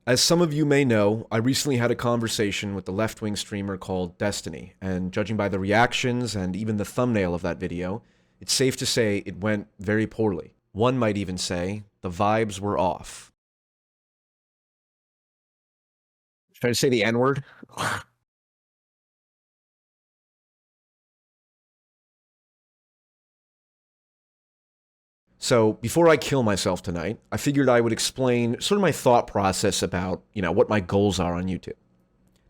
As some of you may know, I recently had a conversation with the left-wing streamer called Destiny, and judging by the reactions and even the thumbnail of that video, it's safe to say it went very poorly. One might even say the vibes were off. Try to say the N-word? So before I kill myself tonight, I figured I would explain sort of my thought process about, what my goals are on YouTube.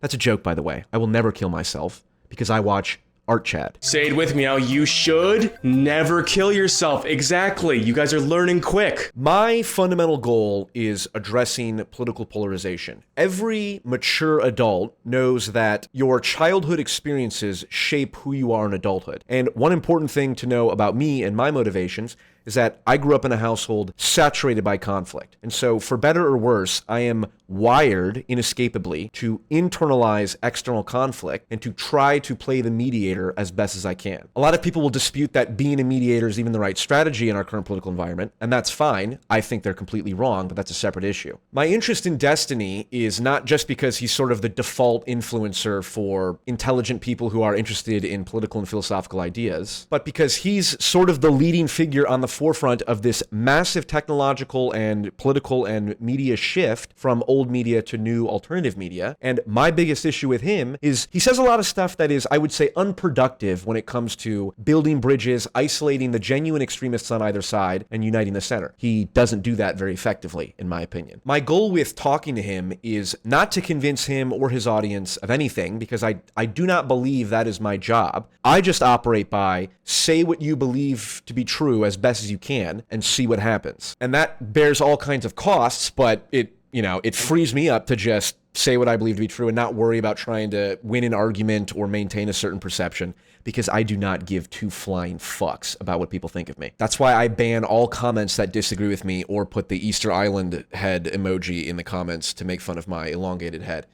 That's a joke, by the way. I will never kill myself because I watch Art Chad. Say it with me now. You should never kill yourself. Exactly. You guys are learning quick. My fundamental goal is addressing political polarization. Every mature adult knows that your childhood experiences shape who you are in adulthood. And one important thing to know about me and my motivations is that I grew up in a household saturated by conflict. And so for better or worse, I am wired inescapably to internalize external conflict and to try to play the mediator as best as I can. A lot of people will dispute that being a mediator is even the right strategy in our current political environment, and that's fine. I think they're completely wrong, but that's a separate issue. My interest in Destiny is not just because he's sort of the default influencer for intelligent people who are interested in political and philosophical ideas, but because he's sort of the leading figure on the forefront of this massive technological and political and media shift from old media to new alternative media. And my biggest issue with him is he says a lot of stuff that is, I would say, unproductive when it comes to building bridges, isolating the genuine extremists on either side, and uniting the center. He doesn't do that very effectively, in my opinion. My goal with talking to him is not to convince him or his audience of anything, because I do not believe that is my job. I just operate by say what you believe to be true as best as you can and see what happens. And that bears all kinds of costs, but it frees me up to just say what I believe to be true and not worry about trying to win an argument or maintain a certain perception, because I do not give two flying fucks about what people think of me. That's why I ban all comments that disagree with me or put the Easter Island head emoji in the comments to make fun of my elongated head.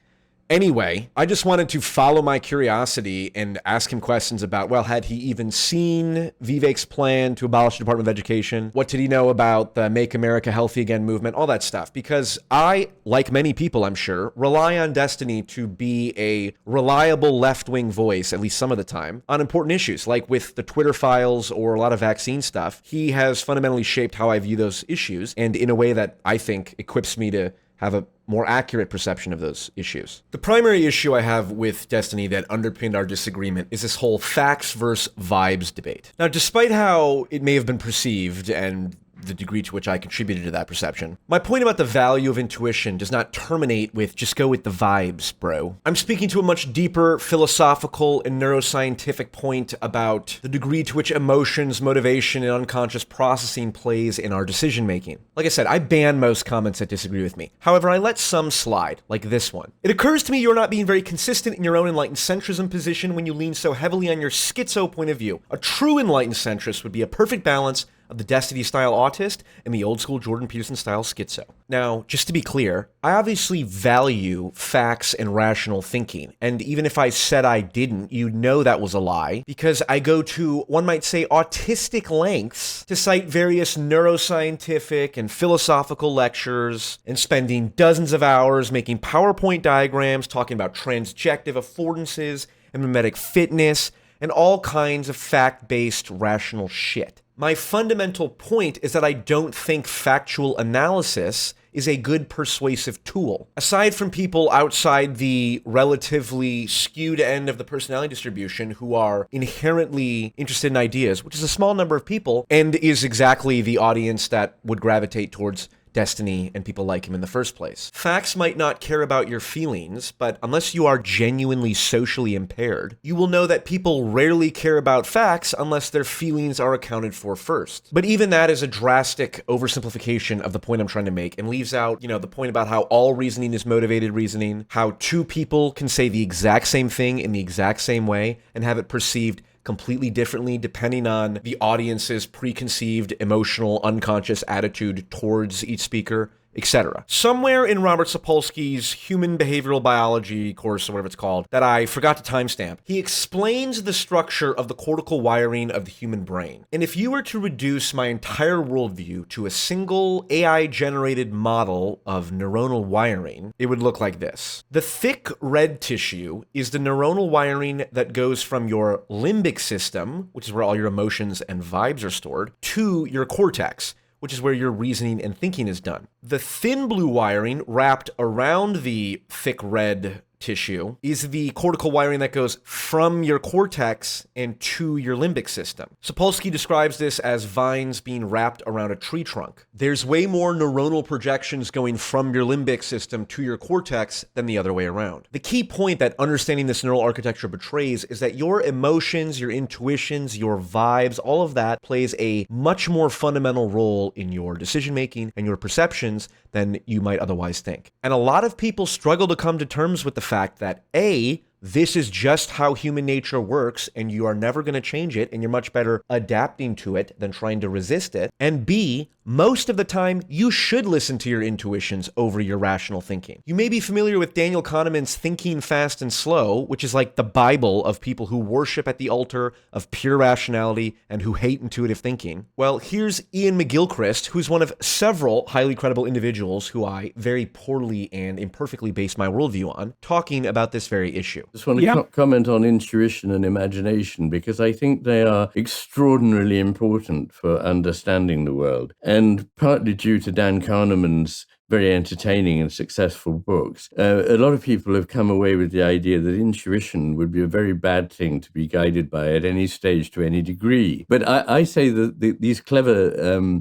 Anyway, I just wanted to follow my curiosity and ask him questions about, well, had he even seen Vivek's plan to abolish the Department of Education? What did he know about the Make America Healthy Again movement? All that stuff. Because I, like many people, I'm sure, rely on Destiny to be a reliable left-wing voice, at least some of the time, on important issues, like with the Twitter files or a lot of vaccine stuff. He has fundamentally shaped how I view those issues, and in a way that I think equips me to have a more accurate perception of those issues. The primary issue I have with Destiny that underpinned our disagreement is this whole facts versus vibes debate. Now, despite how it may have been perceived and the degree to which I contributed to that perception, my point about the value of intuition does not terminate with just go with the vibes, bro. I'm speaking to a much deeper philosophical and neuroscientific point about the degree to which emotions, motivation, and unconscious processing plays in our decision making. Like I said, I ban most comments that disagree with me. However, I let some slide, like this one. It occurs to me you're not being very consistent in your own enlightened centrism position when you lean so heavily on your schizo point of view. A true enlightened centrist would be a perfect balance of the Destiny-style autist and the old-school Jordan Peterson-style schizo. Now, just to be clear, I obviously value facts and rational thinking, and even if I said I didn't, you'd know that was a lie, because I go to, one might say, autistic lengths to cite various neuroscientific and philosophical lectures, and spending dozens of hours making PowerPoint diagrams talking about transjective affordances and mimetic fitness, and all kinds of fact-based rational shit. My fundamental point is that I don't think factual analysis is a good persuasive tool. Aside from people outside the relatively skewed end of the personality distribution who are inherently interested in ideas, which is a small number of people, and is exactly the audience that would gravitate towards Destiny and people like him in the first place. Facts might not care about your feelings, but unless you are genuinely socially impaired, you will know that people rarely care about facts unless their feelings are accounted for first. But even that is a drastic oversimplification of the point I'm trying to make and leaves out, the point about how all reasoning is motivated reasoning, how two people can say the exact same thing in the exact same way and have it perceived completely differently depending on the audience's preconceived emotional unconscious attitude towards each speaker etc. Somewhere in Robert Sapolsky's human behavioral biology course, or whatever it's called, that I forgot to timestamp, he explains the structure of the cortical wiring of the human brain. And if you were to reduce my entire worldview to a single AI-generated model of neuronal wiring, it would look like this. The thick red tissue is the neuronal wiring that goes from your limbic system, which is where all your emotions and vibes are stored, to your cortex, which is where your reasoning and thinking is done. The thin blue wiring wrapped around the thick red tissue is the cortical wiring that goes from your cortex and to your limbic system. Sapolsky describes this as vines being wrapped around a tree trunk. There's way more neuronal projections going from your limbic system to your cortex than the other way around. The key point that understanding this neural architecture betrays is that your emotions, your intuitions, your vibes, all of that plays a much more fundamental role in your decision making and your perceptions than you might otherwise think. And a lot of people struggle to come to terms with the fact that A, this is just how human nature works and you are never going to change it and you're much better adapting to it than trying to resist it. And B, most of the time, you should listen to your intuitions over your rational thinking. You may be familiar with Daniel Kahneman's Thinking Fast and Slow, which is like the Bible of people who worship at the altar of pure rationality and who hate intuitive thinking. Well, here's Ian McGilchrist, who's one of several highly credible individuals who I very poorly and imperfectly base my worldview on, talking about this very issue. I just want to comment on intuition and imagination, because I think they are extraordinarily important for understanding the world. And partly due to Dan Kahneman's very entertaining and successful books, a lot of people have come away with the idea that intuition would be a very bad thing to be guided by at any stage to any degree. But I say that these clever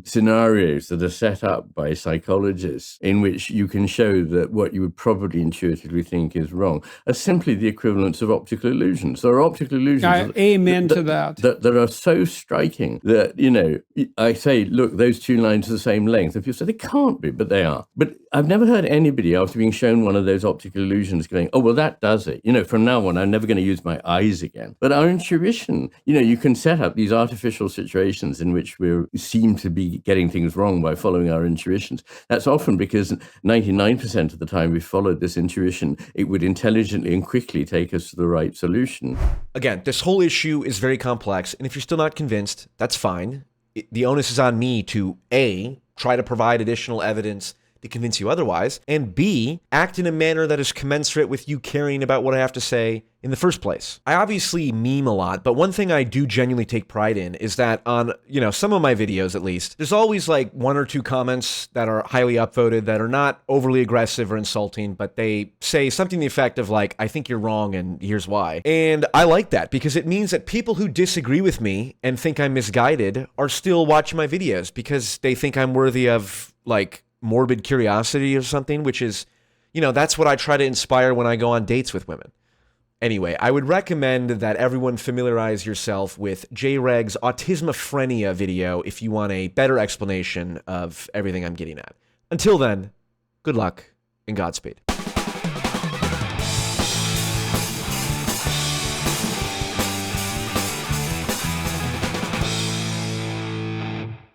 scenarios that are set up by psychologists in which you can show that what you would probably intuitively think is wrong are simply the equivalents of optical illusions. There are optical illusions amen to that. That are so striking that, you know, I say, look, those two lines are the same length. And people say they can't be, but they are. But I've never heard anybody, after being shown one of those optical illusions, going, oh, well, that does it. You know, from now on, I'm never going to use my eyes again. But our intuition, you know, you can set up these artificial situations in which we seem to be getting things wrong by following our intuitions. That's often because 99% of the time we followed this intuition, it would intelligently and quickly take us to the right solution. Again, this whole issue is very complex, and if you're still not convinced, that's fine. The onus is on me to A, try to provide additional evidence to convince you otherwise, and B, act in a manner that is commensurate with you caring about what I have to say in the first place. I obviously meme a lot, but one thing I do genuinely take pride in is that on, some of my videos at least, there's always like one or two comments that are highly upvoted that are not overly aggressive or insulting, but they say something to the effect of like, I think you're wrong and here's why. And I like that because it means that people who disagree with me and think I'm misguided are still watching my videos because they think I'm worthy of like morbid curiosity or something, which is, that's what I try to inspire when I go on dates with women. Anyway, I would recommend that everyone familiarize yourself with JREG's Autismophrenia video if you want a better explanation of everything I'm getting at. Until then, good luck and Godspeed.